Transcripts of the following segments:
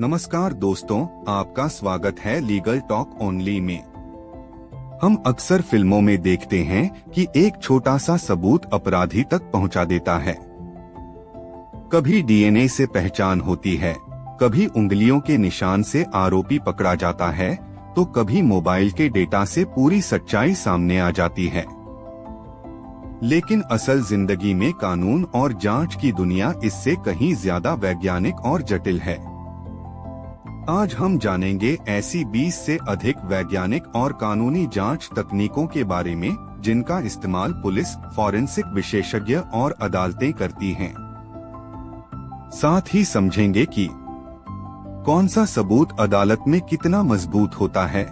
नमस्कार दोस्तों, आपका स्वागत है लीगल टॉक ओनली में। हम अक्सर फिल्मों में देखते हैं कि एक छोटा सा सबूत अपराधी तक पहुंचा देता है। कभी डीएनए से पहचान होती है, कभी उंगलियों के निशान से आरोपी पकड़ा जाता है, तो कभी मोबाइल के डेटा से पूरी सच्चाई सामने आ जाती है। लेकिन असल जिंदगी में कानून और जांच की दुनिया इससे कहीं ज्यादा वैज्ञानिक और जटिल है। आज हम जानेंगे ऐसी 20 से अधिक वैज्ञानिक और कानूनी जांच तकनीकों के बारे में जिनका इस्तेमाल पुलिस, फॉरेंसिक विशेषज्ञ और अदालतें करती हैं। साथ ही समझेंगे कि कौन सा सबूत अदालत में कितना मजबूत होता है,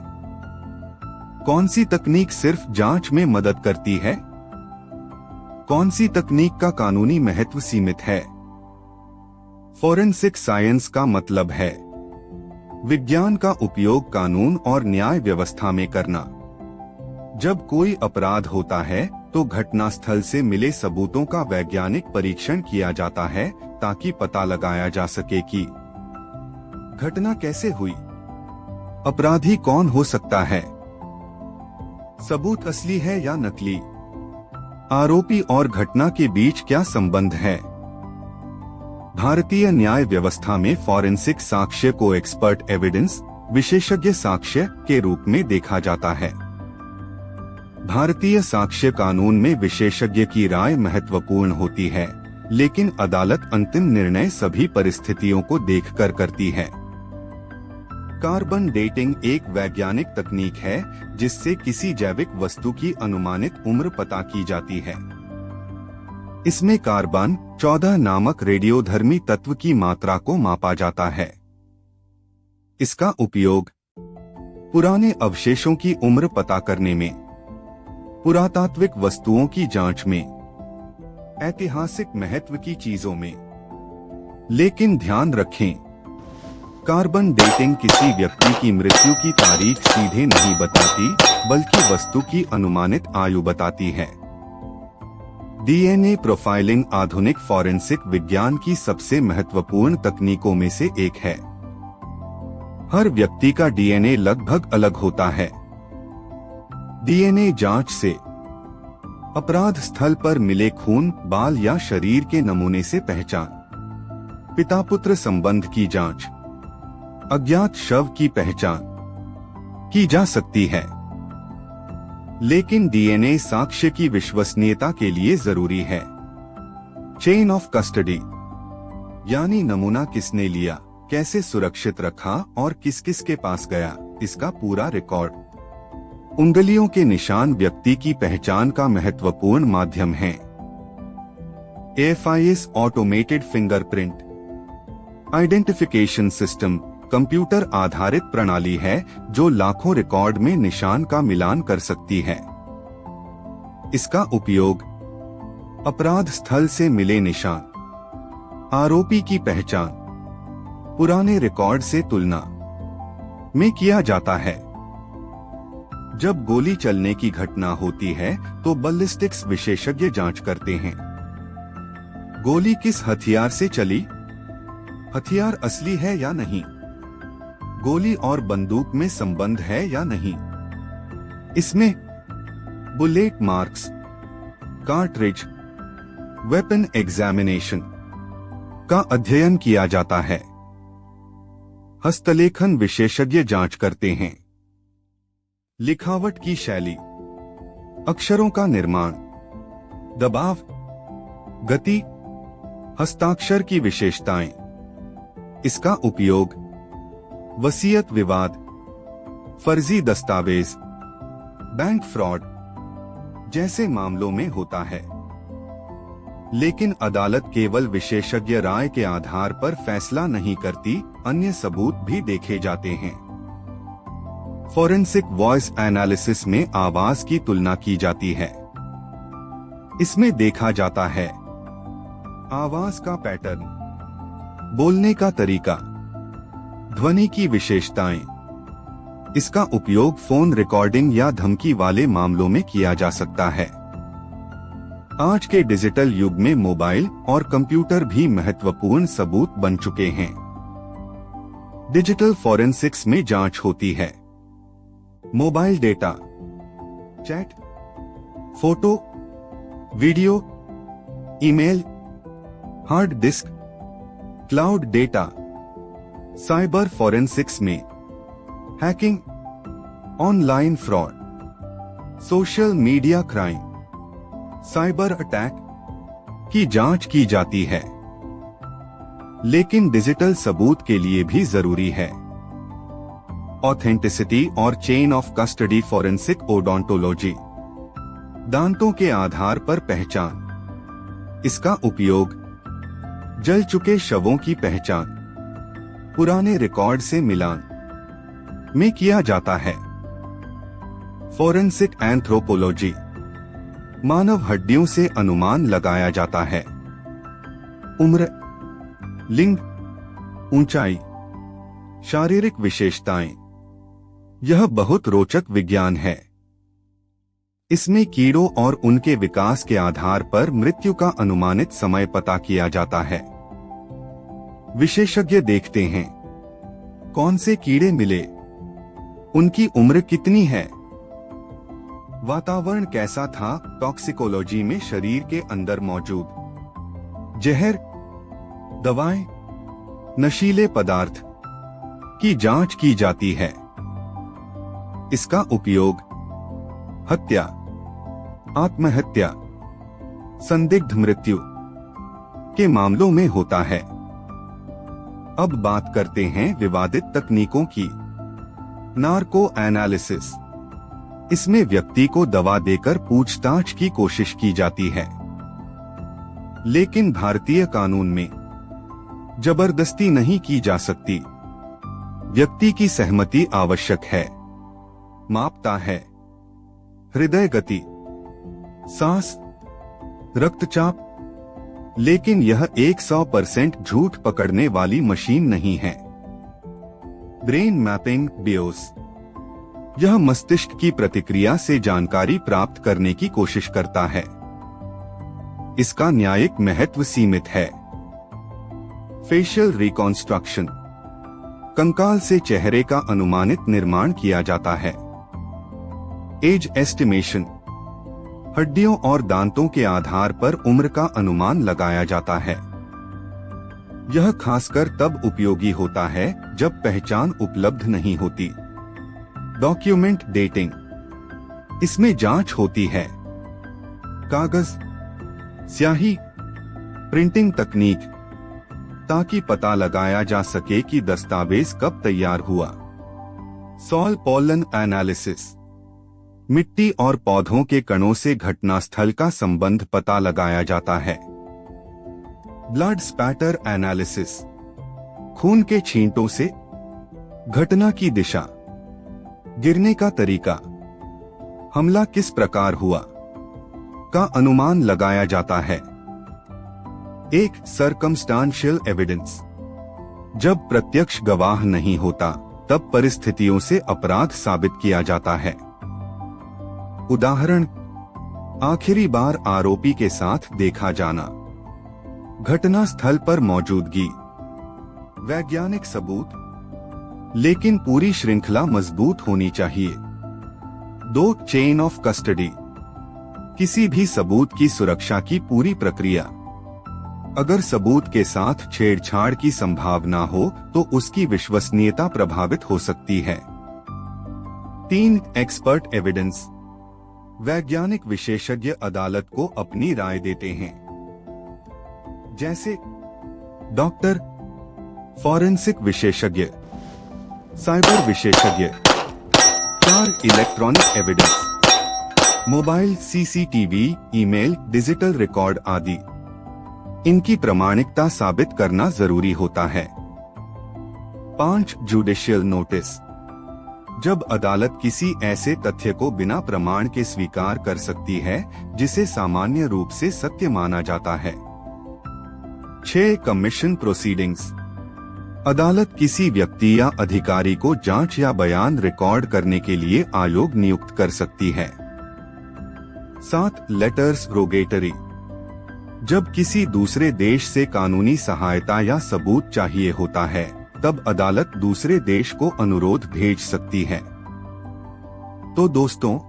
कौन सी तकनीक सिर्फ जांच में मदद करती है, कौन सी तकनीक का कानूनी महत्व सीमित है। फोरेंसिक साइंस का मतलब है विज्ञान का उपयोग कानून और न्याय व्यवस्था में करना। जब कोई अपराध होता है तो घटनास्थल से मिले सबूतों का वैज्ञानिक परीक्षण किया जाता है ताकि पता लगाया जा सके कि घटना कैसे हुई, अपराधी कौन हो सकता है, सबूत असली है या नकली, आरोपी और घटना के बीच क्या संबंध है। भारतीय न्याय व्यवस्था में फॉरेंसिक साक्ष्य को एक्सपर्ट एविडेंस, विशेषज्ञ साक्ष्य के रूप में देखा जाता है। भारतीय साक्ष्य कानून में विशेषज्ञ की राय महत्वपूर्ण होती है, लेकिन अदालत अंतिम निर्णय सभी परिस्थितियों को देखकर करती है। कार्बन डेटिंग एक वैज्ञानिक तकनीक है जिससे किसी जैविक वस्तु की अनुमानित उम्र पता की जाती है। इसमें कार्बन 14 नामक रेडियोधर्मी तत्व की मात्रा को मापा जाता है। इसका उपयोग पुराने अवशेषों की उम्र पता करने में, पुरातात्विक वस्तुओं की जांच में, ऐतिहासिक महत्व की चीजों में। लेकिन ध्यान रखें, कार्बन डेटिंग किसी व्यक्ति की मृत्यु की तारीख सीधे नहीं बताती, बल्कि वस्तु की अनुमानित आयु बताती है। डीएनए प्रोफाइलिंग आधुनिक फॉरेंसिक विज्ञान की सबसे महत्वपूर्ण तकनीकों में से एक है। हर व्यक्ति का डीएनए लगभग अलग होता है। डीएनए जांच से अपराध स्थल पर मिले खून, बाल या शरीर के नमूने से पहचान, पिता पुत्र संबंध की जांच, अज्ञात शव की पहचान की जा सकती है। लेकिन डीएनए साक्ष्य की विश्वसनीयता के लिए जरूरी है। चेन ऑफ कस्टडी यानी नमूना किसने लिया, कैसे सुरक्षित रखा और किस किस के पास गया, इसका पूरा रिकॉर्ड। उंगलियों के निशान व्यक्ति की पहचान का महत्वपूर्ण माध्यम हैं। AFIS automated fingerprint identification system computer आधारित प्रणाली है जो लाखों रिकॉर्ड में निशान का मिलान कर सकती है। इसका उपयोग अपराध स्थल से मिले निशान, आरोपी की पहचान, पुराने रिकॉर्ड से तुलना में किया जाता है। जब गोली चलने की घटना होती है तो बैलिस्टिक्स विशेषज्ञ जांच करते हैं। गोली किस हथियार से चली, हथियार असली है या नहीं, गोली और बंदूक में संबंध है या नहीं। इसमें bullet marks, cartridge, weapon examination का अध्ययन किया जाता है। हस्तलेखन विशेषज्ञ जांच करते हैं। लिखावट की शैली, अक्षरों का निर्माण, दबाव, गति, हस्ताक्षर की विशेषताएं। इसका उपयोग वसीयत विवाद, फर्जी दस्तावेज, बैंक फ्रॉड जैसे मामलों में होता है। लेकिन अदालत केवल विशेषज्ञ राय के आधार पर फैसला नहीं करती, अन्य सबूत भी देखे जाते हैं। फोरेंसिक वॉइस एनालिसिस में आवाज की तुलना की जाती है। इसमें देखा जाता है आवाज का पैटर्न, बोलने का तरीका, ध्वनि की विशेषताएं। इसका उपयोग फोन रिकॉर्डिंग या धमकी वाले मामलों में किया जा सकता है। आज के डिजिटल युग में मोबाइल और कंप्यूटर भी महत्वपूर्ण सबूत बन चुके हैं। डिजिटल फॉरेंसिक्स में जांच होती है mobile data, chat, photo, video, email, hard disk, cloud data. Cyber forensics में hacking, online fraud, social media crime, cyber attack की जांच की जाती है, लेकिन डिजिटल सबूत के लिए भी जरूरी है ऑथेंटिसिटी और chain of custody. Forensic odontology, दांतों के आधार पर पहचान। इसका उपयोग जल चुके शवों की पहचान, पुराने रिकॉर्ड से मिलान में किया जाता है। फॉरेंसिक एंथ्रोपोलॉजी, मानव हड्डियों से अनुमान लगाया जाता है उम्र, लिंग, ऊंचाई, शारीरिक विशेषताएं। यह बहुत रोचक विज्ञान है। इसमें कीड़ों और उनके विकास के आधार पर मृत्यु का अनुमानित समय पता किया जाता है। विशेषज्ञ देखते हैं कौन से कीड़े मिले, उनकी उम्र कितनी है, वातावरण कैसा था। टॉक्सिकोलॉजी में शरीर के अंदर मौजूद जहर, दवाएं, नशीले पदार्थ की जांच की जाती है। इसका उपयोग हत्या, आत्महत्या, संदिग्ध मृत्यु के मामलों में होता है। अब बात करते हैं विवादित तकनीकों की। नार्को एनालिसिस, इसमें व्यक्ति को दवा देकर पूछताछ की कोशिश की जाती है, लेकिन भारतीय कानून में जबरदस्ती नहीं की जा सकती। व्यक्ति की सहमति आवश्यक है। मापता है हृदय गति, सांस, रक्तचाप, लेकिन यह 100% झूठ पकड़ने वाली मशीन नहीं है। ब्रेन मैपिंग बियोस, यह मस्तिष्क की प्रतिक्रिया से जानकारी प्राप्त करने की कोशिश करता है। इसका न्यायिक महत्व सीमित है। फेशियल रिकॉन्स्ट्रक्शन, कंकाल से चेहरे का अनुमानित निर्माण किया जाता है। एज एस्टिमेशन, हड्डियों और दांतों के आधार पर उम्र का अनुमान लगाया जाता है। यह खासकर तब उपयोगी होता है जब पहचान उपलब्ध नहीं होती। डॉक्यूमेंट डेटिंग, इसमें जांच होती है कागज, स्याही, प्रिंटिंग तकनीक, ताकि पता लगाया जा सके कि दस्तावेज कब तैयार हुआ। सॉइल पॉलन एनालिसिस, मिट्टी और पौधों के कणों से घटनास्थल का संबंध पता लगाया जाता है। ब्लड स्पैटर एनालिसिस, खून के छींटों से घटना की दिशा, गिरने का तरीका, हमला किस प्रकार हुआ का अनुमान लगाया जाता है। एक सर्कमस्टांशियल एविडेंस, जब प्रत्यक्ष गवाह नहीं होता तब परिस्थितियों से अपराध साबित किया जाता है। उदाहरण, आखिरी बार आरोपी के साथ देखा जाना, घटना स्थल पर मौजूदगी। वैज्ञानिक सबूत, लेकिन पूरी श्रृंखला मजबूत होनी चाहिए। 2 चेन ऑफ कस्टडी, किसी भी सबूत की सुरक्षा की पूरी प्रक्रिया। अगर सबूत के साथ छेड़छाड़ की संभावना हो तो उसकी विश्वसनीयता प्रभावित हो सकती है। 3 एक्सपर्ट एविडेंस, वैज्ञानिक विशेषज्ञ अदालत को अपनी राय देते हैं, जैसे डॉक्टर, फॉरेंसिक विशेषज्ञ, साइबर विशेषज्ञ। 4 electronic evidence, mobile, CCTV, email, digital record आदि। इनकी प्रामाणिकता साबित करना जरूरी होता है। 5 जुडिशियल नोटिस, जब अदालत किसी ऐसे तथ्य को बिना प्रमाण के स्वीकार कर सकती है जिसे सामान्य रूप से सत्य माना जाता है। 6 कमीशन प्रोसीडिंग्स, अदालत किसी व्यक्ति या अधिकारी को जांच या बयान रिकॉर्ड करने के लिए आयोग नियुक्त कर सकती है। 7 लेटर्स रोगेटरी, जब किसी दूसरे देश से कानूनी सहायता या सबूत चाहिए होता है तब अदालत दूसरे देश को अनुरोध भेज सकती है। तो दोस्तों,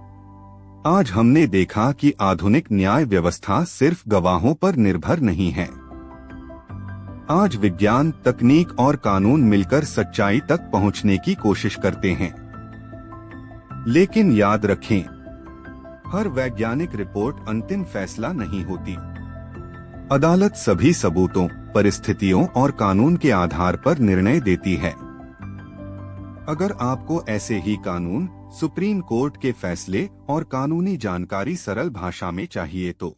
आज हमने देखा कि आधुनिक न्याय व्यवस्था सिर्फ गवाहों पर निर्भर नहीं है। आज विज्ञान, तकनीक और कानून मिलकर सच्चाई तक पहुंचने की कोशिश करते हैं। लेकिन याद रखें, हर वैज्ञानिक रिपोर्ट अंतिम फैसला नहीं होती। अदालत सभी सबूतों, परिस्थितियों और कानून के आधार पर निर्णय देती है। अगर आपको ऐसे ही कानून, सुप्रीम कोर्ट के फैसले और कानूनी जानकारी सरल भाषा में चाहिए तो